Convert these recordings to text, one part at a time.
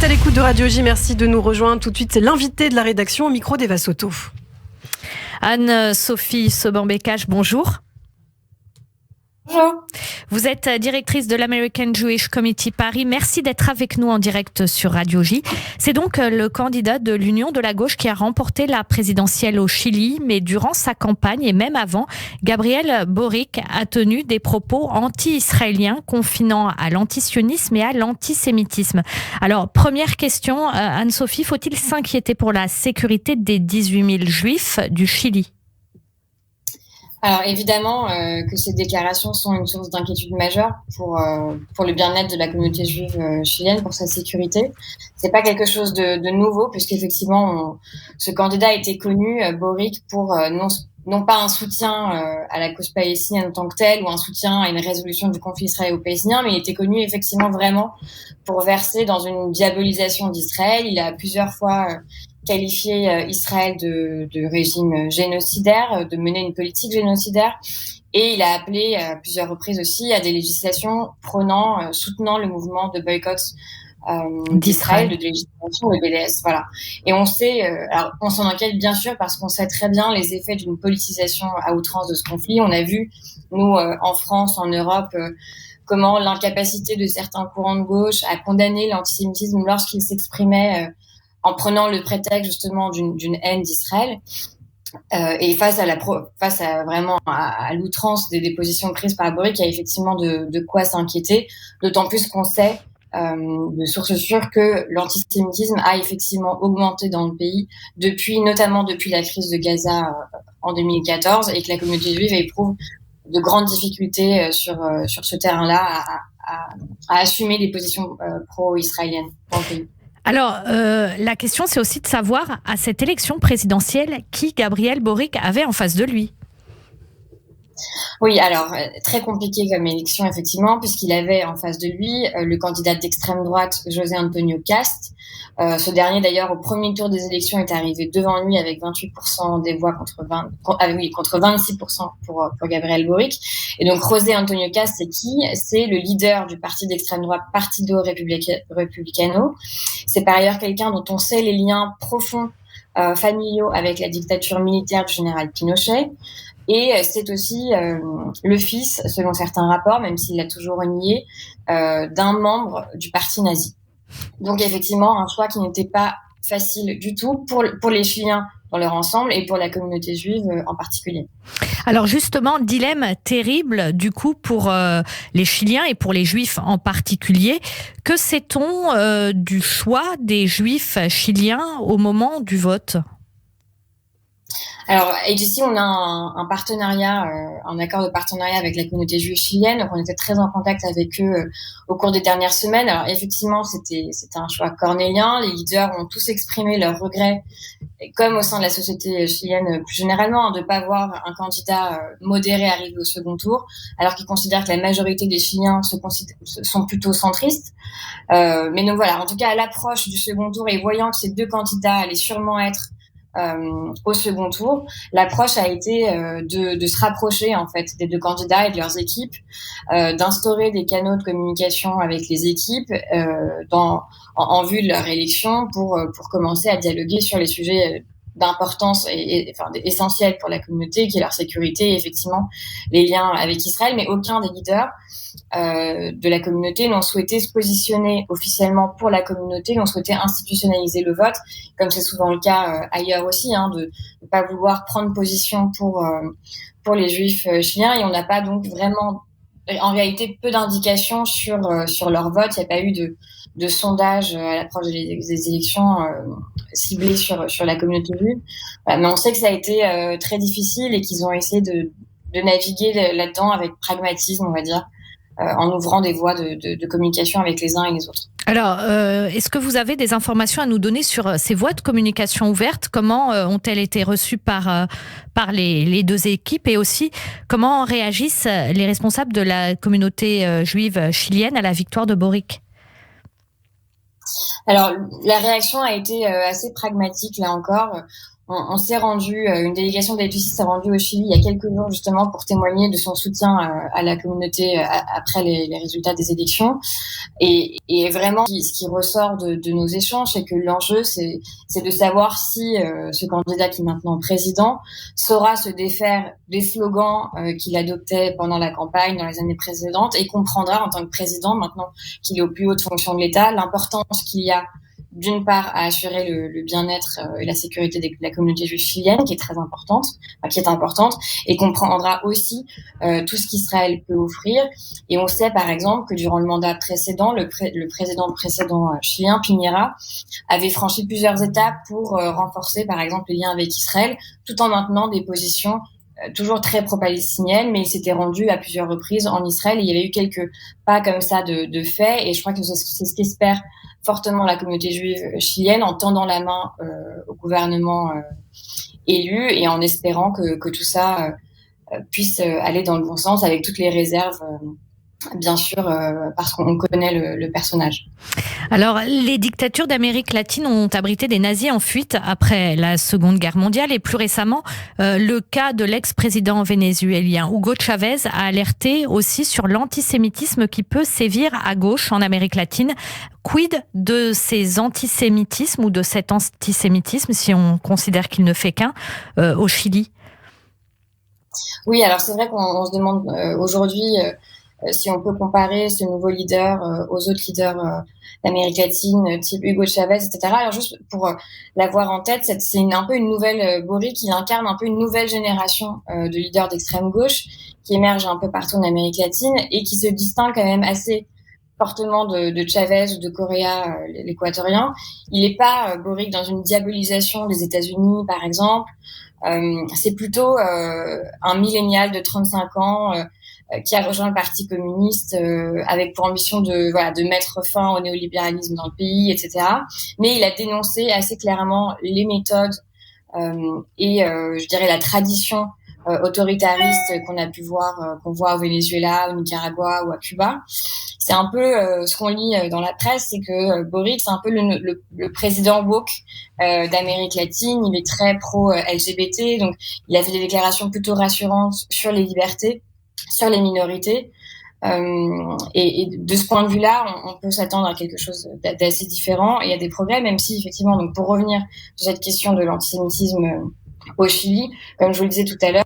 à l'écoute de Radio J, merci de nous rejoindre. Tout de suite, c'est l'invité de la rédaction au micro d'Eva Soto. Anne-Sophie Sauban-Bécache, bonjour. Bonjour. Vous êtes directrice de l'American Jewish Committee Paris. Merci d'être avec nous en direct sur Radio J. C'est donc le candidat de l'Union de la gauche qui a remporté la présidentielle au Chili, mais durant sa campagne et même avant, Gabriel Boric a tenu des propos anti-israéliens confinant à l'antisionisme et à l'antisémitisme. Alors, première question, Anne-Sophie, faut-il s'inquiéter pour la sécurité des 18 000 juifs du Chili ? Alors évidemment que ces déclarations sont une source d'inquiétude majeure pour le bien-être de la communauté juive chilienne, pour sa sécurité. C'est pas quelque chose de nouveau, puisqu'effectivement ce candidat a été connu, Boric, pour non pas un soutien à la cause palestinienne en tant que telle ou un soutien à une résolution du conflit israélo-palestinien, mais il était connu effectivement vraiment pour verser dans une diabolisation d'Israël. Il a plusieurs fois qualifié Israël de régime génocidaire, de mener une politique génocidaire, et il a appelé à plusieurs reprises aussi à des législations soutenant le mouvement de boycott d'Israël, de délégitimation, le BDS, voilà. Et on sait, alors on s'en inquiète bien sûr parce qu'on sait très bien les effets d'une politisation à outrance de ce conflit. On a vu, nous, en France, en Europe, comment l'incapacité de certains courants de gauche à condamner l'antisémitisme lorsqu'il s'exprimait en prenant le prétexte justement d'une haine d'Israël, et face à vraiment à l'outrance des positions prises par Boric, il y a effectivement de quoi s'inquiéter, d'autant plus qu'on sait de sources sûres que l'antisémitisme a effectivement augmenté dans le pays notamment depuis la crise de Gaza en 2014, et que la communauté juive éprouve de grandes difficultés sur ce terrain-là à assumer des positions pro-israéliennes dans le pays. Alors, la question, c'est aussi de savoir, à cette élection présidentielle, qui Gabriel Boric avait en face de lui. Oui, alors, très compliqué comme élection, effectivement, puisqu'il avait en face de lui le candidat d'extrême droite, José Antonio Cast. Ce dernier, d'ailleurs, au premier tour des élections, est arrivé devant lui avec 28% des voix contre 26% pour Gabriel Boric. Et donc, José Antonio Cast, c'est qui ? C'est le leader du parti d'extrême droite Partido Republicano. C'est par ailleurs quelqu'un dont on sait les liens profonds familiaux avec la dictature militaire du général Pinochet. Et c'est aussi le fils, selon certains rapports, même s'il l'a toujours nié, d'un membre du parti nazi. Donc effectivement, un choix qui n'était pas facile du tout pour les Chiliens dans leur ensemble et pour la communauté juive en particulier. Alors justement, dilemme terrible du coup pour les Chiliens et pour les Juifs en particulier. Que sait-on du choix des Juifs chiliens au moment du vote ? Alors, ici, on a un partenariat, un accord de partenariat avec la communauté juive chilienne. Donc, on était très en contact avec eux au cours des dernières semaines. Alors, effectivement, c'était un choix cornélien. Les leaders ont tous exprimé leurs regrets, comme au sein de la société chilienne plus généralement, de ne pas voir un candidat modéré arriver au second tour, alors qu'ils considèrent que la majorité des Chiliens sont plutôt centristes. Mais donc voilà, en tout cas, à l'approche du second tour et voyant que ces deux candidats allaient sûrement être au second tour, l'approche a été de se rapprocher en fait des deux candidats et de leurs équipes, d'instaurer des canaux de communication avec les équipes en vue de leur élection pour commencer à dialoguer sur les sujets d'importance et essentiels pour la communauté, qui est leur sécurité et effectivement les liens avec Israël. Mais aucun des leaders de la communauté n'ont souhaité se positionner officiellement pour la communauté, n'ont souhaité institutionnaliser le vote, comme c'est souvent le cas ailleurs aussi, de ne pas vouloir prendre position pour les juifs chiliens. Et on n'a pas donc vraiment, en réalité, peu d'indications sur leur vote. Il n'y a pas eu de sondage à l'approche des élections ciblées sur la communauté juive. Mais on sait que ça a été très difficile et qu'ils ont essayé de naviguer là-dedans avec pragmatisme, on va dire, en ouvrant des voies de communication avec les uns et les autres. Alors, est-ce que vous avez des informations à nous donner sur ces voies de communication ouvertes ? Comment ont-elles été reçues par les deux équipes ? Et aussi, comment réagissent les responsables de la communauté juive chilienne à la victoire de Boric ? Alors, la réaction a été assez pragmatique, là encore. on s'est rendu, une délégation d'Aid-Justice s'est rendue au Chili il y a quelques jours justement pour témoigner de son soutien à la communauté après les résultats des élections. Et vraiment, ce qui ressort de nos échanges, c'est que l'enjeu, c'est de savoir si ce candidat qui est maintenant président saura se défaire des slogans qu'il adoptait pendant la campagne dans les années précédentes et comprendra en tant que président, maintenant qu'il est aux plus hautes fonctions de l'État, l'importance qu'il y a d'une part à assurer le bien-être et la sécurité de la communauté juive chilienne, qui est très importante, et comprendra aussi tout ce qu'Israël peut offrir. Et on sait par exemple que durant le mandat précédent, le président précédent chilien, Piñera, avait franchi plusieurs étapes pour renforcer par exemple les liens avec Israël, tout en maintenant des positions toujours très pro-palestinienne, mais il s'était rendu à plusieurs reprises en Israël et il y avait eu quelques pas comme ça de fait, et je crois que c'est ce qu'espère fortement la communauté juive chilienne en tendant la main au gouvernement élu et en espérant que tout ça puisse aller dans le bon sens avec toutes les réserves, bien sûr, parce qu'on connaît le personnage. Alors, les dictatures d'Amérique latine ont abrité des nazis en fuite après la Seconde Guerre mondiale et plus récemment, le cas de l'ex-président vénézuélien Hugo Chavez a alerté aussi sur l'antisémitisme qui peut sévir à gauche en Amérique latine. Quid de ces antisémitismes ou de cet antisémitisme, si on considère qu'il ne fait qu'un, au Chili? Oui, alors c'est vrai qu'on se demande aujourd'hui si on peut comparer ce nouveau leader aux autres leaders d'Amérique latine, type Hugo Chavez, etc. Alors juste pour l'avoir en tête, c'est un peu une nouvelle Boric qui incarne un peu une nouvelle génération de leaders d'extrême gauche qui émerge un peu partout en Amérique latine et qui se distingue quand même assez fortement de Chavez ou de Correa, l'équatorien. Il n'est pas Boric dans une diabolisation des États-Unis, par exemple. C'est plutôt un millénial de 35 ans qui a rejoint le Parti communiste avec pour ambition de mettre fin au néolibéralisme dans le pays, etc. Mais il a dénoncé assez clairement les méthodes et je dirais la tradition autoritariste qu'on voit au Venezuela, au Nicaragua ou à Cuba. C'est un peu ce qu'on lit dans la presse, c'est que Boric, c'est un peu le président woke d'Amérique latine. Il est très pro-LGBT, donc il a fait des déclarations plutôt rassurantes sur les libertés, sur les minorités. Et de ce point de vue-là, on peut s'attendre à quelque chose d'assez différent. Et il y a des progrès, même si effectivement, donc pour revenir sur cette question de l'antisémitisme au Chili, comme je vous le disais tout à l'heure,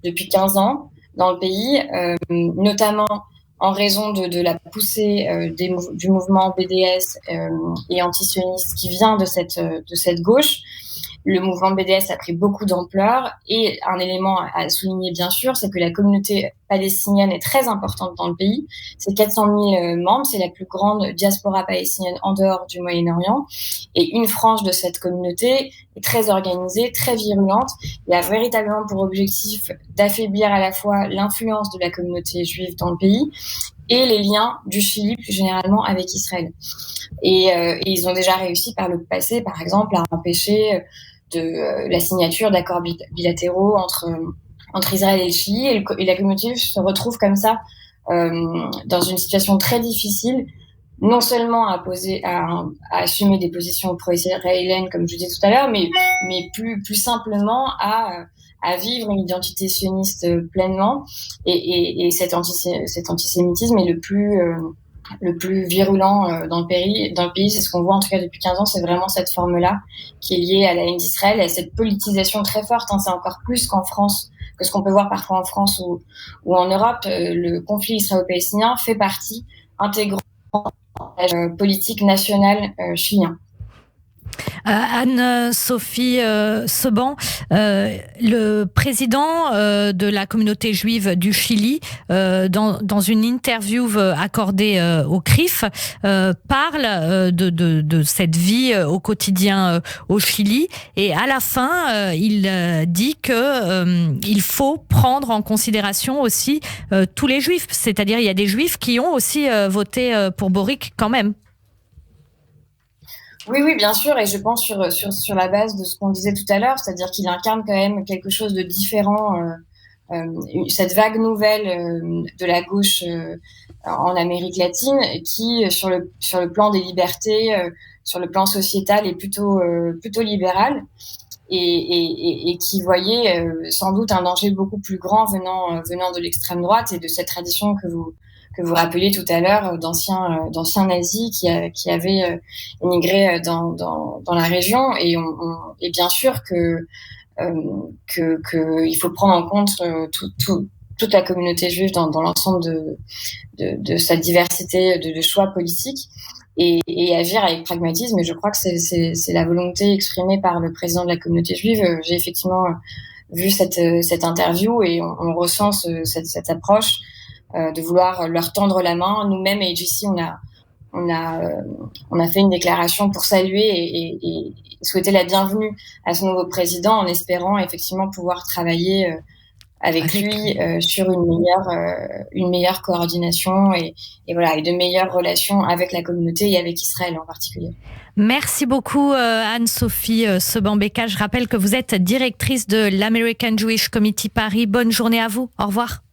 depuis 15 ans dans le pays, notamment en raison de la poussée du mouvement BDS et antisioniste qui vient de cette gauche. Le mouvement BDS a pris beaucoup d'ampleur et un élément à souligner bien sûr, c'est que la communauté palestinienne est très importante dans le pays. C'est 400 000 membres, c'est la plus grande diaspora palestinienne en dehors du Moyen-Orient. Et une frange de cette communauté est très organisée, très virulente. Il a véritablement pour objectif d'affaiblir à la fois l'influence de la communauté juive dans le pays et les liens du Chili plus généralement avec Israël. Et ils ont déjà réussi par le passé, par exemple, à empêcher la signature d'accords bilatéraux entre Israël et le Chili, et la communauté se retrouve comme ça dans une situation très difficile, non seulement à assumer des positions pro-israéliennes comme je disais tout à l'heure, mais plus simplement à vivre une identité sioniste pleinement, et cet antisémitisme est le plus virulent dans le pays, c'est ce qu'on voit en tout cas depuis 15 ans, c'est vraiment cette forme-là qui est liée à la haine d'Israël, à cette politisation très forte, c'est encore plus qu'en France, que ce qu'on peut voir parfois en France ou en Europe. Le conflit israélo-palestinien fait partie intégrante de la politique nationale chilien. Anne-Sophie Seban, le président de la communauté juive du Chili, dans une interview accordée au CRIF, parle de cette vie au quotidien au Chili, et à la fin, il dit que il faut prendre en considération aussi tous les juifs, c'est-à-dire il y a des juifs qui ont aussi voté pour Boric quand même. Oui, bien sûr, et je pense sur la base de ce qu'on disait tout à l'heure, c'est-à-dire qu'il incarne quand même quelque chose de différent cette vague nouvelle de la gauche en Amérique latine qui, sur le plan des libertés, sur le plan sociétal, est plutôt libérale et qui voyait sans doute un danger beaucoup plus grand venant de l'extrême droite et de cette tradition que vous rappeliez tout à l'heure d'anciens nazis qui avaient émigré dans la région et bien sûr que il faut prendre en compte toute la communauté juive dans l'ensemble de sa diversité de choix politiques et agir avec pragmatisme. Et je crois que c'est la volonté exprimée par le président de la communauté juive. J'ai effectivement vu cette interview et on ressent cette approche de vouloir leur tendre la main. Nous-mêmes, à AGC, on a fait une déclaration pour saluer et souhaiter la bienvenue à ce nouveau président en espérant effectivement pouvoir travailler avec lui sur une meilleure coordination et de meilleures relations avec la communauté et avec Israël en particulier. Merci beaucoup Anne-Sophie Seban-Beka. Je rappelle que vous êtes directrice de l'American Jewish Committee Paris. Bonne journée à vous. Au revoir.